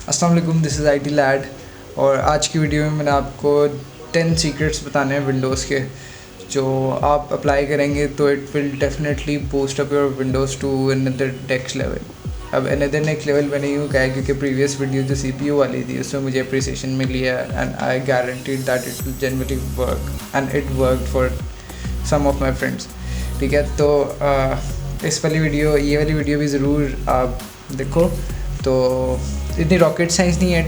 अस्सलाम वालेकुम, this is IT lead. और आज की वीडियो में मैंने आपको 10 सीक्रेट्स बताने हैं विंडोज़ के, जो आप अप्लाई करेंगे तो it will definitely boost up your Windows to another next level. अब अनदर नेक्स्ट लेवल मैंने यूँ कहा है क्योंकि प्रीवियस वीडियो जो CPU वाली थी उसमें मुझे अप्रिसिएशन मिली है and I guaranteed that it will generally work and it work for some of my friends. ठीक है, तो ये वाली वीडियो भी ज़रूर आप देखो। तो इतनी रॉकेट साइंस नहीं है,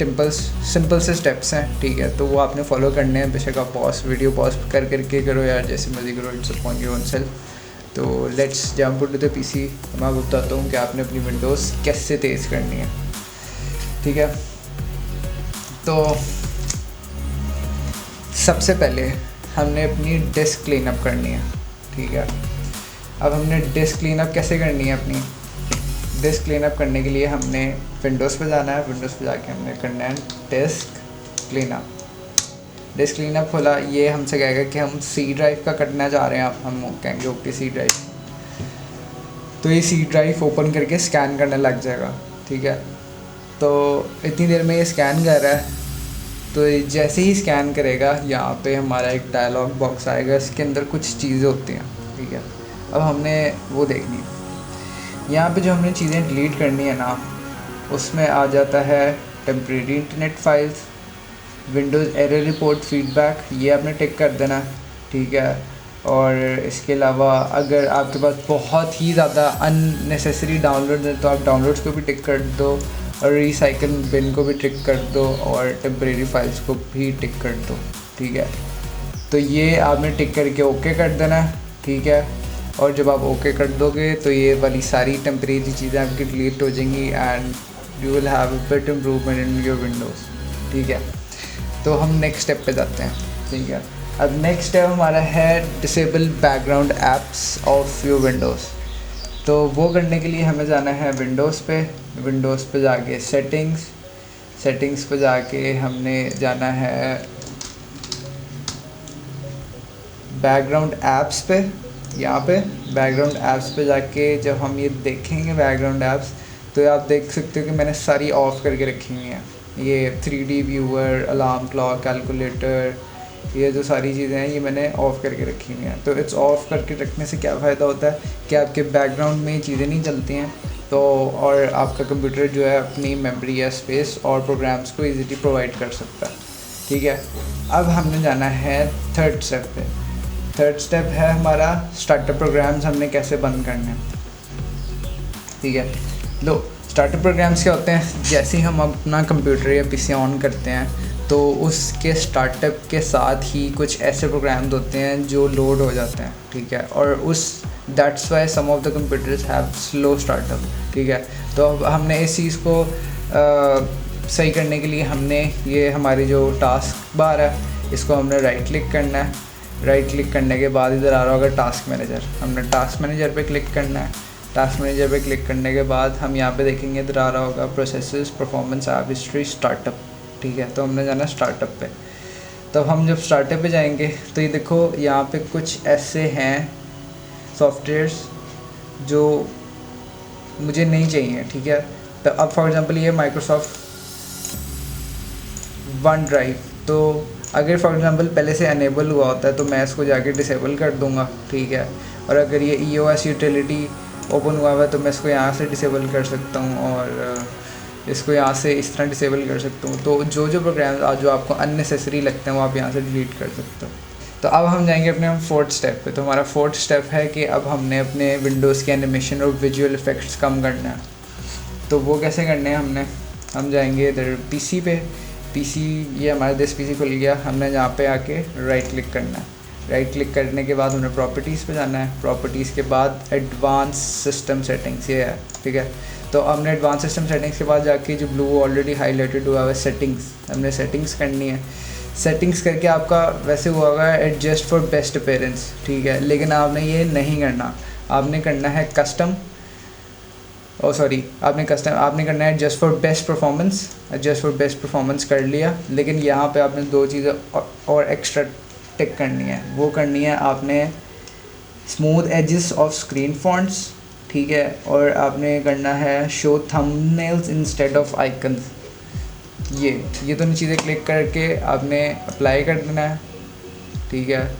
10 सिंपल से स्टेप्स हैं। ठीक है, तो वो आपने फॉलो करने हैं। बेशक आप वीडियो पॉज करके करो यार, जैसे मर्जी करो, it's upon your own self. तो let's jump to the PC। मैं आपको बताता हूँ कि आपने अपनी विंडोज़ कैसे तेज़ करनी है। ठीक है, तो सबसे पहले हमने अपनी डिस्क क्लीनअप करनी है। ठीक है, अब हमने डिस्क क्लीनअप कैसे करनी है? अपनी डिस्क क्लीनअप करने के लिए हमने विंडोज़ पे जाना है। विंडोज़ पे जाके हमने करना है डिस्क क्लीनअप। डिस्क क्लीनअप खोला, ये हमसे कहेगा कि हम C ड्राइव का कटना चाह रहे हैं। हम कहेंगे ओके C ड्राइव, तो ये C ड्राइव ओपन करके स्कैन करने लग जाएगा। ठीक है, तो इतनी देर में ये स्कैन कर रहा है। तो जैसे ही स्कैन करेगा, यहाँ पे हमारा एक डायलॉग बॉक्स आएगा, इसके अंदर कुछ चीज़ें होती हैं। ठीक है, अब हमने वो देखनी है। यहाँ पे जो हमने चीज़ें डिलीट करनी है ना, उसमें आ जाता है temporary internet files, Windows error report, feedback, ये आपने टिक कर देना। ठीक है, और इसके अलावा अगर आपके पास बहुत ही ज़्यादा अननेसेसरी डाउनलोड है तो आप डाउनलोड्स को भी टिक कर दो, और रिसाइकल बिन को भी टिक कर दो, और टेम्परेरी फाइल्स को भी टिक कर दो। ठीक है, तो ये आपने टिक करके ओके कर देना। ठीक है, और जब आप ओके कर दोगे तो ये वाली सारी टेम्परेरी चीज़ें आपकी डिलीट हो जाएंगी and you will have a better improvement in your Windows. ठीक है, तो हम नेक्स्ट स्टेप पे जाते हैं। ठीक है, अब नेक्स्ट स्टेप हमारा है disable background apps of your Windows. तो वो करने के लिए हमें जाना है विंडोज़ पे जाके सेटिंग्स पे जाके हमने जाना है बैकग्राउंड ऐप्स पे। यहाँ पे बैकग्राउंड ऐप्स पे जाके जब हम ये देखेंगे बैकग्राउंड ऐप्स, तो आप देख सकते हो कि मैंने सारी ऑफ़ करके रखी हुई हैं। ये 3D viewer, alarm clock, calculator, ये जो सारी चीज़ें हैं ये मैंने ऑफ़ करके रखी हुई हैं। तो इट्स ऑफ़ करके रखने से क्या फ़ायदा होता है कि आपके बैकग्राउंड में चीज़ें नहीं चलती हैं, तो और आपका कंप्यूटर जो है अपनी मेमोरी या स्पेस और प्रोग्राम्स को ईज़िली प्रोवाइड कर सकता है। ठीक है, अब हमने जाना है थर्ड स्टेप पे। थर्ड स्टेप है हमारा स्टार्टअप प्रोग्राम्स हमने कैसे बंद करने हैं। ठीक है, लो स्टार्टअप प्रोग्राम्स क्या होते हैं? जैसे ही हम अपना कंप्यूटर या PC ऑन करते हैं तो उसके स्टार्टअप के साथ ही कुछ ऐसे प्रोग्राम्स होते हैं जो लोड हो जाते हैं। ठीक है, और that's why some of the computers have slow startup. ठीक है, तो अब हमने इस चीज़ को सही करने के लिए हमने ये हमारी जो टास्क बार है इसको हमने राइट क्लिक करना है। राइट क्लिक करने के बाद इधर आ रहा होगा टास्क मैनेजर, हमने टास्क मैनेजर पे क्लिक करना है। टास्क मैनेजर पे क्लिक करने के बाद हम यहाँ पे देखेंगे इधर आ रहा होगा processes, performance, app history, startup. ठीक है, तो हमने जाना स्टार्टअप पे। तो हम जब स्टार्टअप पे जाएंगे तो ये देखो यहाँ पे कुछ ऐसे हैं सॉफ्टवेयर्स जो मुझे नहीं चाहिए। ठीक है, तो अब फॉर एग्ज़ाम्पल ये माइक्रोसॉफ्ट वन ड्राइव, तो अगर फॉर एग्ज़ाम्पल पहले से अनेबल हुआ होता है तो मैं इसको जाके डिसेबल कर दूंगा। ठीक है, और अगर ये EOS यूटिलिटी ओपन हुआ हुआ है तो मैं इसको यहाँ से डिसेबल कर सकता हूँ, और इसको यहाँ से इस तरह डिसेबल कर सकता हूँ। तो जो प्रोग्राम जो आपको अननेसेसरी लगते हैं वो आप यहाँ से डिलीट कर सकते हो। तो अब हम जाएंगे अपने फोर्थ स्टेप पे। तो हमारा फोर्थ स्टेप है कि अब हमने अपने विंडोज़ के एनिमेशन और विजुअल इफ़ेक्ट्स कम करना है। तो वो कैसे करने हैं? हम जाएंगे इधर PC पे। ये हमारा PC खुल गया। हमने यहाँ पे आके राइट क्लिक करना है। राइट क्लिक करने के बाद हमने प्रॉपर्टीज़ पे जाना है। प्रॉपर्टीज़ के बाद एडवांस सिस्टम सेटिंग्स ये है। ठीक है, तो हमने एडवांस सिस्टम सेटिंग्स के बाद जाके जो ब्लू ऑलरेडी हाईलाइटेड हुआ है सेटिंग्स, हमने सेटिंग्स करनी है। सेटिंग्स करके आपका वैसे हुआ होगा एडजस्ट फॉर बेस्ट अपीयरेंस। ठीक है, लेकिन आपने ये नहीं करना, आपने करना है कस्टम आपने करना है adjust for best performance. Adjust for best performance कर लिया, लेकिन यहाँ पे आपने दो चीज़ें और एक्स्ट्रा टिक करनी है। वो करनी है आपने smooth edges of screen fonts. ठीक है, और आपने करना है show thumbnails instead of icons. ये दोनों चीज़ें क्लिक करके आपने अप्लाई कर देना है, ठीक है,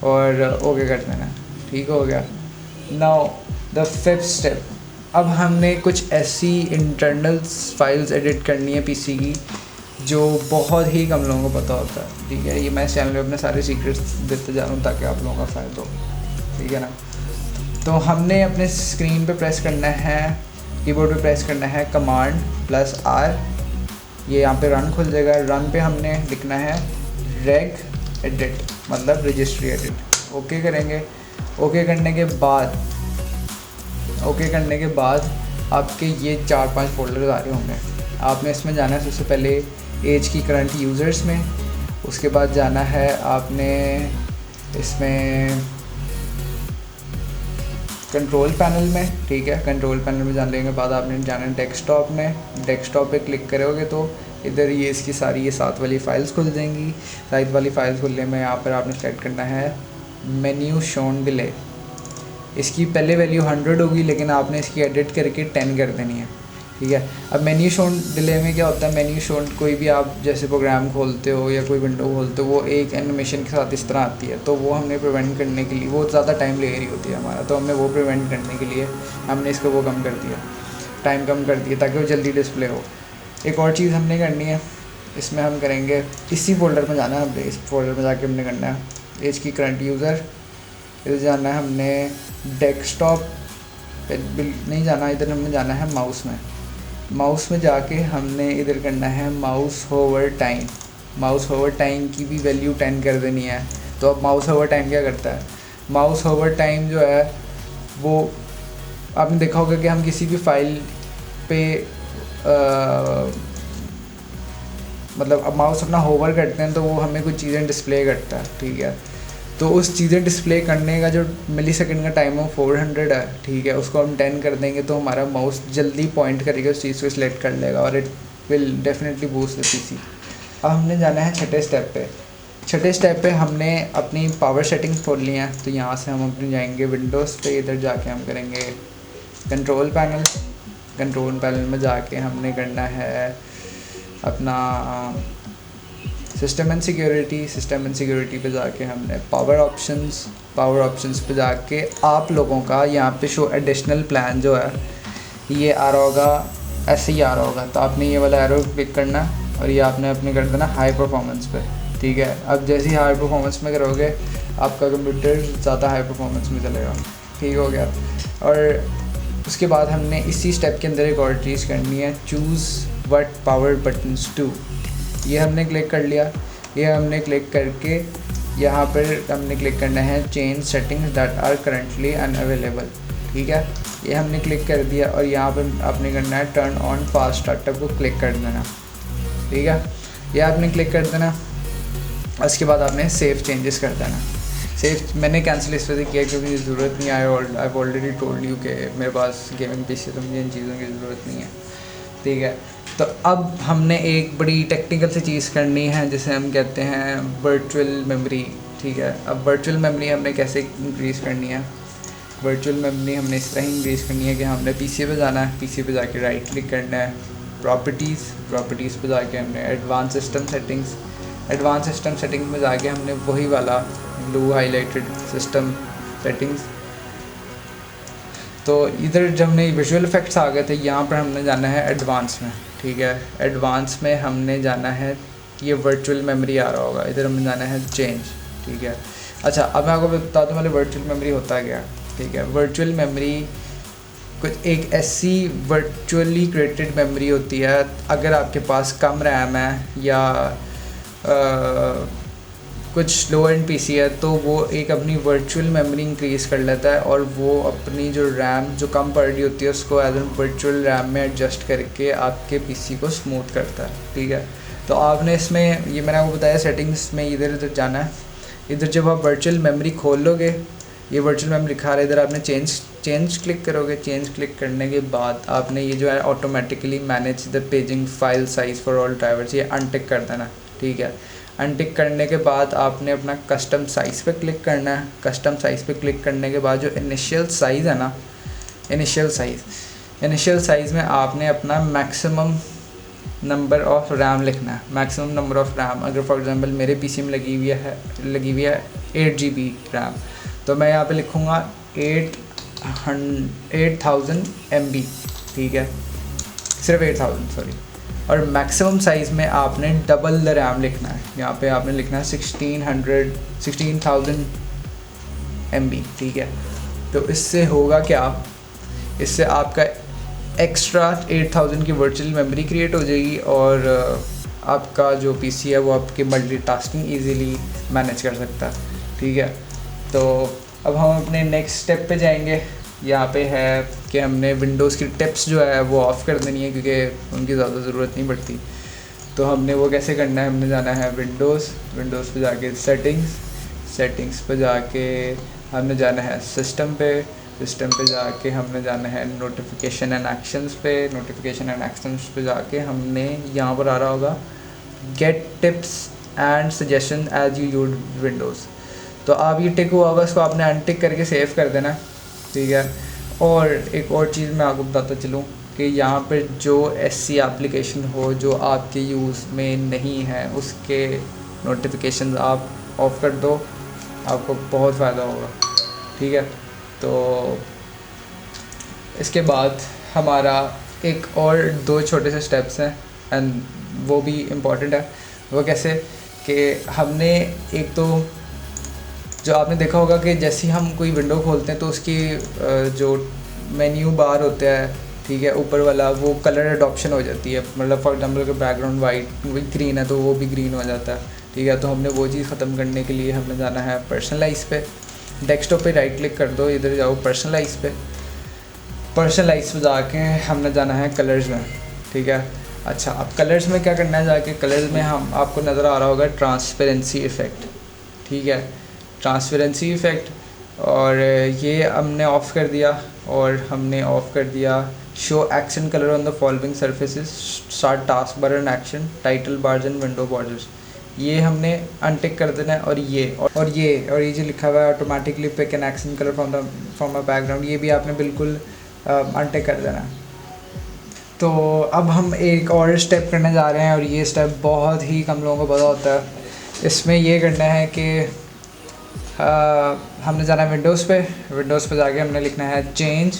और ओके कर देना है। ठीक हो गया। नाउ द फिफ्थ स्टेप, अब हमने कुछ ऐसी इंटरनल फाइल्स एडिट करनी है पीसी की जो बहुत ही कम लोगों को पता होता है। ठीक है, ये मैं इस चैनल पे अपने सारे सीक्रेट्स देते जा रहा हूँ ताकि आप लोगों का फ़ायदा हो। ठीक है ना। तो हमने अपने स्क्रीन पे प्रेस करना है, कीबोर्ड पे प्रेस करना है Command+R, ये यहाँ पे रन खुल जाएगा। रन पे हमने लिखना है रेग एडिट, मतलब रजिस्ट्री एडिट। ओके करेंगे। ओके करने के बाद आपके ये 4-5 फोल्डर आ रहे होंगे। आपने इसमें जाना है सबसे पहले एज की करंट यूज़र्स में, उसके बाद जाना है आपने इसमें कंट्रोल पैनल में। ठीक है, कंट्रोल पैनल में जाने के बाद आपने जाना है डेस्कटॉप में। डेस्कटॉप पे क्लिक करोगे तो इधर ये इसकी सारी ये 7 वाली फ़ाइल्स खुल जाएंगी। 7 वाली फ़ाइल्स खुलने में यहाँ पर आपने सेलेक्ट करना है मेन्यू शोन डिले। इसकी पहले वैल्यू 100 होगी, लेकिन आपने इसकी एडिट करके 10 कर देनी है। ठीक है, अब मेन्यू शोन डिले में क्या होता है, मेन्यू शोन कोई भी आप जैसे प्रोग्राम खोलते हो या कोई विंडो खोलते हो, वो एक एनिमेशन के साथ इस तरह आती है। तो वो हमने प्रिवेंट करने के लिए, वो ज़्यादा टाइम ले रही होती है हमारा, तो हमने वो प्रिवेंट करने के लिए हमने इसको वो कम कर दिया, टाइम कम कर दिया ताकि वो जल्दी डिस्प्ले हो। एक और चीज़ हमने करनी है, इसमें हम करेंगे इसी फोल्डर में जाना है हमने, इस फोल्डर में जाके हमने करना है एज की करंट यूज़र। इधर जाना है हमने डेस्कटॉप नहीं जाना, इधर हमने जाना है माउस में। माउस में जाके हमने इधर करना है mouse hover time. Mouse hover time की भी वैल्यू 10 कर देनी है। तो अब माउस होवर टाइम क्या करता है, माउस होवर टाइम जो है वो आपने देखा होगा कि हम किसी भी फाइल पे मतलब अब माउस अपना होवर करते हैं तो वो हमें कुछ चीज़ें डिस्प्ले करता है। ठीक है, तो उस चीज़ें डिस्प्ले करने का जो मिली सेकेंड का टाइम है 400 है। ठीक है, उसको हम 10 कर देंगे तो हमारा माउस जल्दी पॉइंट करके उस चीज़ को सिलेक्ट कर लेगा और it will definitely boost the PC. अब हमने जाना है छठे स्टेप पे हमने अपनी पावर सेटिंग्स खोल ली हैं। तो यहाँ से हम अपने जाएंगे विंडोज़ पे, इधर जाके हम करेंगे कंट्रोल पैनल में जाके हमने करना है अपना सिस्टम एंड सिक्योरिटी पे जाके हमने पावर ऑप्शंस पे जाके आप लोगों का यहाँ पे शो एडिशनल प्लान जो है ये आ रहा होगा, ऐसे ही आ रहा होगा। तो आपने ये वाला एरो क्लिक करना और ये आपने अपने कर देना हाई परफॉर्मेंस पे। ठीक है, अब जैसे ही हाई परफॉर्मेंस में करोगे आपका कंप्यूटर ज़्यादा हाई परफॉर्मेंस में चलेगा। ठीक हो गया। और उसके बाद हमने इसी स्टेप के अंदर एक और चीज़ करनी है, choose what power buttons to. ये हमने क्लिक कर लिया। ये हमने क्लिक करके यहाँ पर हमने क्लिक करना है change settings that are currently unavailable. ठीक है, ये हमने क्लिक कर दिया और यहाँ पर आपने करना है टर्न ऑन फास्ट स्टार्टअप को क्लिक कर देना। ठीक है, ये आपने क्लिक कर देना। उसके बाद आपने सेव चेंजेस कर देना। सेव मैंने कैंसिल इस वजह से किया क्योंकि ज़रूरत नहीं आई ऑलरेडी टोल्ड यू कि मेरे पास गेमिंग पीसी तो मुझे इन चीज़ों की ज़रूरत नहीं है। ठीक है, तो अब हमने एक बड़ी टेक्निकल सी चीज़ करनी है जिसे हम कहते हैं वर्चुअल मेमोरी। ठीक है, अब वर्चुअल मेमोरी हमने कैसे इंक्रीज़ करनी है, वर्चुअल मेमोरी हमने इस तरह इंक्रीज़ करनी है कि हमने पीसी पे जाना है, पीसी पे जाके राइट क्लिक करना है, प्रॉपर्टीज़ पे जाके हमने एडवांस सिस्टम सेटिंग्स में जाके हमने वही वाला ब्लू हाईलाइटेड सिस्टम सेटिंग्स। तो इधर जब हमने विजुअल इफेक्ट्स आ गए थे, यहाँ पर हमने जाना है एडवांस में। ठीक है, एडवांस में हमने जाना है, ये वर्चुअल मेमोरी आ रहा होगा, इधर हमने जाना है चेंज। ठीक है, अच्छा अब मैं आपको बता दूँ पहले वर्चुअल मेमोरी होता क्या। ठीक है, वर्चुअल मेमोरी कुछ एक ऐसी वर्चुअली क्रिएटेड मेमोरी होती है, अगर आपके पास कम रैम है या कुछ लो एंड पीसी है तो वो एक अपनी वर्चुअल मेमोरी इंक्रीज़ कर लेता है और वो अपनी जो रैम जो कम पड़ रही होती है उसको एज एन वर्चुअल रैम में एडजस्ट करके आपके पीसी को स्मूथ करता है। ठीक है, तो आपने इसमें ये मैंने आपको बताया सेटिंग्स में इधर जाना है। इधर जब आप वर्चुअल मेमोरी खोल लोगे, ये वर्चुअल मेमोरी लिखा रहा है, इधर आपने चेंज क्लिक करोगे। चेंज क्लिक करने के बाद आपने ये जो है automatically manage the paging file size for all drivers, ये अनटिक कर देना। ठीक है, अनटिक करने के बाद आपने अपना कस्टम साइज़ पे क्लिक करना है। कस्टम साइज़ पे क्लिक करने के बाद जो इनिशियल साइज़ है ना, इनिशियल साइज़ में आपने अपना मैक्सिमम नंबर ऑफ रैम लिखना है, मैक्सिमम नंबर ऑफ रैम। अगर फॉर एग्जांपल मेरे पीसी में लगी हुई है 8 GB रैम, तो मैं यहाँ पे लिखूँगा 8000 MB, ठीक है, सिर्फ 8000 सॉरी। और मैक्सिमम साइज़ में आपने डबल द रैम लिखना है, यहाँ पे आपने लिखना है 16000 MB, ठीक है। तो इससे होगा क्या, इससे आपका एक्स्ट्रा 8000 की वर्चुअल मेमोरी क्रिएट हो जाएगी और आपका जो पीसी है वो आपकी मल्टीटास्किंग इजीली मैनेज कर सकता है, ठीक है। तो अब हम अपने नेक्स्ट स्टेप पे जाएंगे। यहाँ पे है कि हमने विंडोज़ की टिप्स जो है वो ऑफ़ कर देनी है क्योंकि उनकी ज़्यादा ज़रूरत नहीं पड़ती। तो हमने वो कैसे करना है, हमने जाना है विंडोज़ पे जाके सेटिंग्स पे जाके हमने जाना है सिस्टम पे जाके हमने जाना है नोटिफिकेशन एंड एक्शंस पे जाके हमने यहाँ पर आ रहा होगा get tips and suggestion as you use Windows. तो आप ये टिक हुआ होगा, इसको आपने अनटिक करके सेव कर देना, ठीक है। और एक और चीज़ मैं आपको बताता चलूँ कि यहाँ पर जो ऐसी एप्लीकेशन हो जो आपके यूज़ में नहीं है उसके नोटिफिकेशन आप ऑफ़ कर दो, आपको बहुत फ़ायदा होगा, ठीक है। तो इसके बाद हमारा एक और 2 छोटे से स्टेप्स हैं एंड वो भी इम्पॉर्टेंट है। वो कैसे कि हमने एक तो जो आपने देखा होगा कि जैसे ही हम कोई विंडो खोलते हैं तो उसकी जो मेन्यू बार होता है, ठीक है, ऊपर वाला वो कलर अडॉप्शन हो जाती है। मतलब फॉर एग्जांपल अगर बैकग्राउंड वाइट ग्रीन है तो वो भी ग्रीन हो जाता है, ठीक है। तो हमने वो चीज़ ख़त्म करने के लिए हमने जाना है पर्सनलाइज पे। डेस्कटॉप पे राइट क्लिक कर दो, इधर जाओ पर्सनलाइज पे जाके हमने जाना है कलर्स में, ठीक है। अच्छा, अब कलर्स में क्या करना है, जाके कलर्स में हम आपको नज़र आ रहा होगा ट्रांसपेरेंसी इफ़ेक्ट, ठीक है, ट्रांसपेरेंसी इफ़ेक्ट। और ये हमने ऑफ़ कर दिया और हमने ऑफ़ कर दिया show action colour on the following surfaces, start task bar and action, title bars and window borders, ये हमने अनटिक कर देना है। और ये जो लिखा हुआ है automatically pick an action colour from a background, ये भी आपने बिल्कुल अनटिक कर देना है। तो अब हम एक और स्टेप करने जा रहे हैं और ये स्टेप बहुत ही कम लोगों को पता होता है। इसमें ये करना है कि हमने जाना है विंडोज़ पे जाके हमने लिखना है चेंज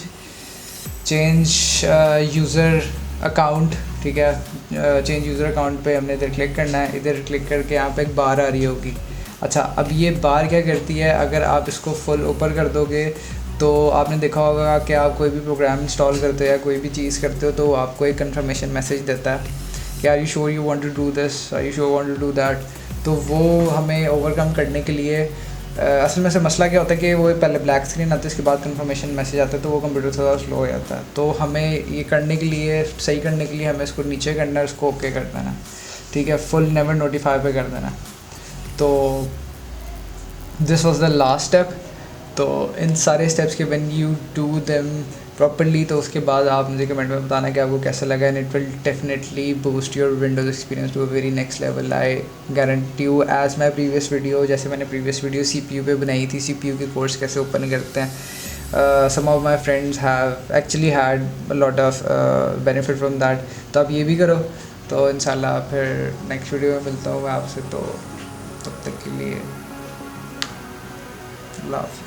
यूज़र अकाउंट, ठीक है। चेंज यूज़र अकाउंट पे हमने इधर क्लिक करना है। इधर क्लिक करके यहाँ पे एक बार आ रही होगी। अच्छा, अब ये बार क्या करती है, अगर आप इसको फुल ऊपर कर दोगे तो आपने देखा होगा कि आप कोई भी प्रोग्राम इंस्टॉल करते हो या कोई भी चीज़ करते हो तो आपको एक कंफर्मेशन मैसेज देता है कि are you sure you want to do this, are you sure want to do that. तो वो हमें ओवरकम करने के लिए असल में से मसला क्या होता है कि वो पहले ब्लैक स्क्रीन आती है, उसके बाद कंफर्मेशन मैसेज आता है, तो वो कंप्यूटर थोड़ा स्लो हो जाता है। तो हमें ये करने के लिए, सही करने के लिए हमें इसको नीचे करना है, उसको ओके कर देना, ठीक है, फुल नेवर नोटिफाई पे कर देना। तो this was the last step. तो इन सारे स्टेप्स के when you do them properly, तो उसके बाद आप मुझे कमेंट में बताना कि आपको कैसा लगा, and it will definitely boost your Windows experience to a very next level. I guarantee you, as my previous video, जैसे मैंने प्रीवियस वीडियो CPU पे बनाई थी, CPU के कोर्स कैसे ओपन करते हैं, some of my friends have actually had a lot of benefit from that. तो आप ये भी करो। तो इंशाल्लाह फिर नेक्स्ट वीडियो में मिलता हूँ मैं आपसे। तो तब तक के लिए अल्लाह हाफ़िज़।